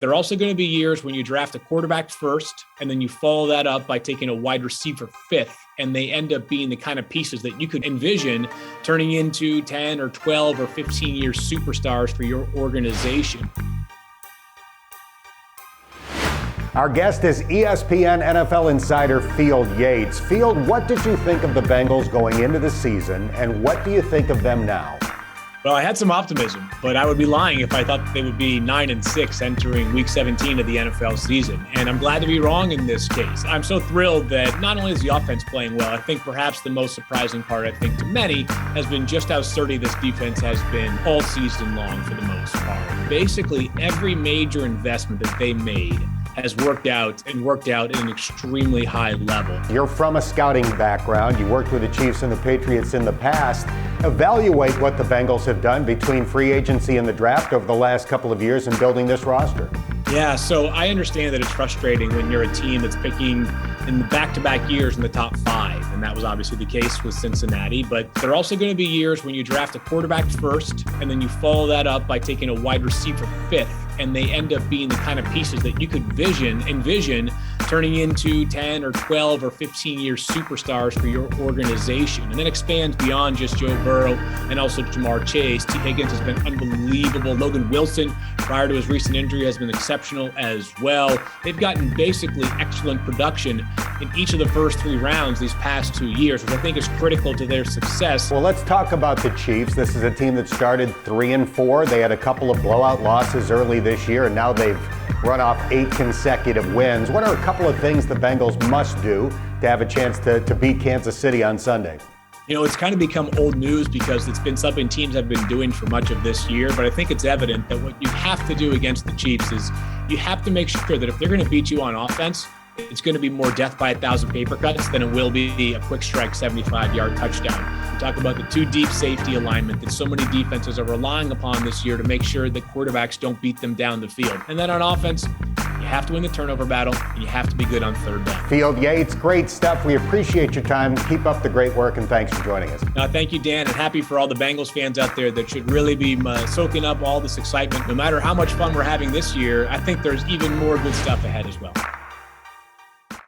There are also going to be years when you draft a quarterback first, and then you follow that up by taking a wide receiver fifth, and they end up being the kind of pieces that you could envision turning into 10 or 12 or 15-year superstars for your organization. Our guest is ESPN NFL insider Field Yates. Field, what did you think of the Bengals going into the season, and what do you think of them now? Well, I had some optimism, but I would be lying if I thought they would be 9-6 entering week 17 of the NFL season. And I'm glad to be wrong in this case. I'm so thrilled that not only is the offense playing well, I think perhaps the most surprising part, I think to many, has been just how sturdy this defense has been all season long for the most part. Basically, every major investment that they made has worked out at an extremely high level. You're from a scouting background. You worked with the Chiefs and the Patriots in the past. Evaluate what the Bengals have done between free agency and the draft over the last couple of years in building this roster. Yeah, so I understand that it's frustrating when you're a team that's picking in the back-to-back years in the top 5, and that was obviously the case with Cincinnati. But there are also going to be years when you draft a quarterback first, and then you follow that up by taking a wide receiver fifth, and they end up being the kind of pieces that you could envision turning into 10 or 12 or 15-year superstars for your organization, and then expands beyond just Joe Burrow and also Jamar Chase. T. Higgins has been unbelievable. Logan Wilson, prior to his recent injury, has been exceptional as well. They've gotten basically excellent production in each of the first 3 rounds these past 2 years, which I think is critical to their success. Well, let's talk about the Chiefs. This is a team that started 3-4. They had a couple of blowout losses early this year, and now they've run off 8 consecutive wins. What are a couple of things the Bengals must do to have a chance to beat Kansas City on Sunday? You know, it's kind of become old news because it's been something teams have been doing for much of this year, but I think it's evident that what you have to do against the Chiefs is you have to make sure that if they're going to beat you on offense, it's going to be more death by 1,000 paper cuts than it will be a quick strike 75-yard touchdown. We talk about the 2 deep safety alignment that so many defenses are relying upon this year to make sure that quarterbacks don't beat them down the field. And then on offense, you have to win the turnover battle, and you have to be good on third down. Field Yates, great stuff. We appreciate your time. Keep up the great work, and thanks for joining us. Thank you, Dan, and happy for all the Bengals fans out there that should really be soaking up all this excitement. No matter how much fun we're having this year, I think there's even more good stuff ahead as well.